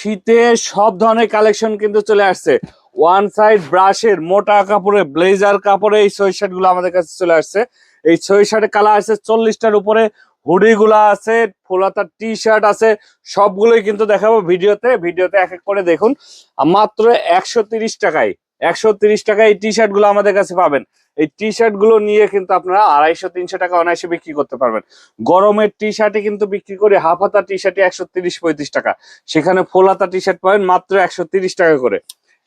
শীতের সব ধরনের কালেকশন কিন্তু চলে আসছে। ওয়ান সাইড ব্রাশের মোটা কাপড়ে ব্লেজার কাপড়ে এই সোয়েট শার্ট গুলো আমাদের কাছে চলে আসছে। এই সোয়েট শার্টের কালার আছে 40টার উপরে, হুডি গুলা আছে, ফুলাতার টি শার্ট আছে, সবগুলোই কিন্তু দেখাবো ভিডিওতে। ভিডিওতে এক এক করে দেখুন। মাত্র 130 টাকায় 130 টাকায় এই টি শার্ট গুলো আমাদের কাছে পাবেন। এই টি শার্ট গুলো নিয়ে কিন্তু আপনারা 250-300 টাকা অনায়াসে বিক্রি করতে পারবেন। গরমের টি শার্টে কিন্তু বিক্রি করে হাফ হাতা টি শার্টে 130-35 টাকা, সেখানে ফুল হাতা টি শার্ট পাবেন মাত্র 130 টাকা করে।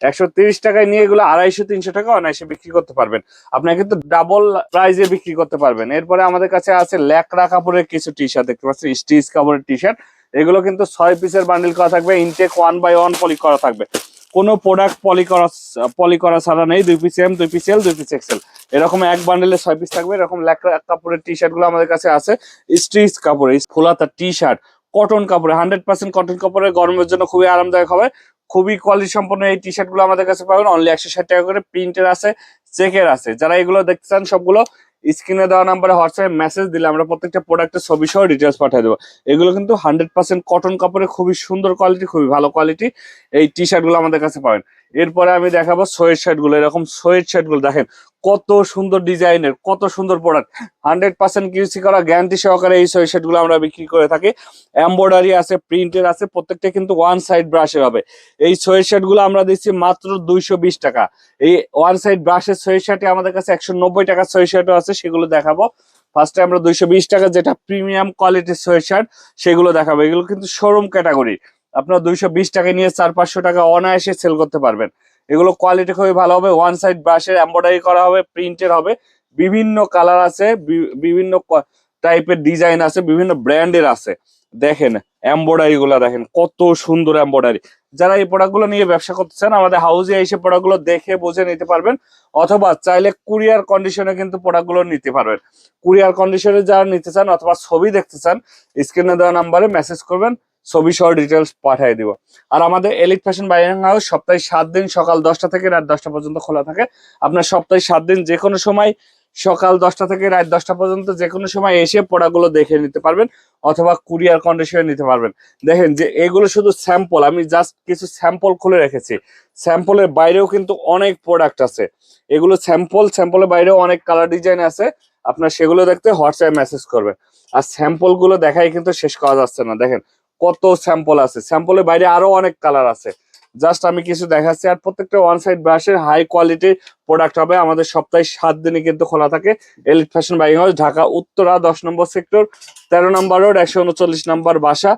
130 টাকায় নিয়ে এগুলো 250-300 টাকা অনায়াসে বিক্রি করতে পারবেন। আপনারা কিন্তু ডাবল প্রাইজে বিক্রি করতে পারবেন। এরপরে আমাদের কাছে আছে ল্যাকড়া কাপড়ের কিছু টি শার্ট, দেখতে পাচ্ছেন স্টিচ কাপড়ের টি শার্ট। এগুলো কিন্তু 6 পিসের বান্ডিল করা থাকবে, ইনটেক 1/1 পলি করা থাকবে। কোনো প্রোডাক্ট পলি করা ছাড়া নেই। 2 পিস এম, 2 পিস এল, 2 পিস এক্সেল, এরকম এক বান্ডেলে 6 পিস থাকবে। এরকম ল্যাকড়া কাপড়ের টি শার্ট গুলো আমাদের কাছে আছে। স্টিচ কাপড়ে ফুলাতা টি শার্ট, কটন কাপড়ে 100% কটন কাপড়ের, গরমের জন্য খুবই আরামদায়ক হবে। খুবই কোয়ালিটি সম্পন্ন এই টি শার্ট গুলো আমাদের কাছে পাবেন অনলি 160 টাকা করে। প্রিন্টের আছে, চেকের আছে। যারা এগুলো দেখতে চান সবগুলো স্ক্রিনে দেওয়া নাম্বারে হোয়াটসঅ্যাপে মেসেজ দিলে আমরা প্রত্যেকটা প্রোডাক্টের ছবি সহ ডিটেলস পাঠিয়ে দেবো। এগুলো কিন্তু 100% কটন কাপড়ের, খুবই সুন্দর কোয়ালিটি, খুবই ভালো কোয়ালিটি এই টি শার্ট গুলো আমাদের কাছে পাবেন। এরপরে আমি দেখাবো সোয়েট শার্ট গুলো। এরকম সোয়েট শার্ট গুলো দেখেন কত সুন্দর ডিজাইনের, কত সুন্দর প্রোডাক্ট। 100% কিউসি করা গ্যারান্টি সহকারে এই সোয়েট শার্ট গুলো আমরা বিক্রি করে থাকি। এমব্রয়ডারি আছে, প্রিন্টের আছে, প্রত্যেকটা কিন্তু ওয়ান সাইড ব্রাশের হবে। এই সোয়েট শার্ট গুলো আমরা দিচ্ছি মাত্র 220 টাকা। এই ওয়ান সাইড ব্রাশের সোয়েট শার্টে আমাদের কাছে 190 টাকার সোয়েট শার্টও আছে, সেগুলো দেখাবো। ফার্স্টে আমরা 220 টাকা যেটা প্রিমিয়াম কোয়ালিটির সোয়েট শার্ট সেগুলো দেখাবো। এগুলো কিন্তু শোরুম ক্যাটাগরি, আপনার 220 টাকায় নিয়ে 400-500 টাকা অনায়াসে সেল করতে পারবেন। এগুলো কোয়ালিটি খুবই ভালো হবে। ওয়ান সাইড ব্রাশের এমব্রয়ডারি করা হবে, প্রিন্টের হবে, বিভিন্ন কালার আছে, বিভিন্ন টাইপের ডিজাইন আছে, বিভিন্ন ব্র্যান্ডের আছে। দেখেন এমব্রয়ডারি গুলা দেখেন কত সুন্দর এমব্রয়ডারি। যারা এই প্রোডাক্ট গুলো নিয়ে ব্যবসা করতে চান আমাদের হাউসে এসে প্রোডাক্ট গুলো দেখে বুঝে নিতে পারবেন, অথবা চাইলে কুরিয়ার কন্ডিশনে কিন্তু প্রোডাক্ট গুলো নিতে পারবেন। কুরিয়ার কন্ডিশনে যারা নিতে চান অথবা ছবি দেখতে চান স্ক্রিনে দেওয়া নাম্বারে মেসেজ করবেন, ছবি সহ ডিটেলস পাঠিয়ে দিব। আর আমাদের এলিট ফ্যাশন বাইং হাউস সপ্তাহে 7 দিন সকাল 10টা থেকে রাত 10টা পর্যন্ত খোলা থাকে। আপনার সপ্তাহে 7 দিন যে কোনো সময় সকাল 10টা থেকে রাত 10টা পর্যন্ত যে কোনো সময় এসে প্রোডাক্টগুলো দেখে নিতে পারবেন, অথবা কুরিয়ার কন্ডিশনে নিতে পারবেন। দেখেন যে এগুলো শুধু স্যাম্পল, আমি জাস্ট কিছু স্যাম্পল খুলে রেখেছি। স্যাম্পলের বাইরেও কিন্তু অনেক প্রোডাক্ট আছে। এগুলো স্যাম্পলের বাইরেও অনেক কালার ডিজাইন আছে। আপনার সেগুলো দেখতে হোয়াটসঅ্যাপে মেসেজ করবেন। আর স্যাম্পল গুলো দেখাই কিন্তু শেষ করা যাচ্ছে না। দেখেন কত স্যাম্পল আছে, স্যাম্পলের বাইরে আরো অনেক কালার আছে। জাস্ট আমি কিছু দেখাচ্ছি। আর প্রত্যেকটা ওয়ান সাইড ব্রাশের হাই কোয়ালিটির প্রোডাক্ট হবে। আমাদের সপ্তাহে 7 দিনই কিন্তু খোলা থাকে। Elite fashion buying house, Dhaka Uttara 10 নম্বর সেক্টর, 13 নম্বর রোড, 139 নম্বর বাসা।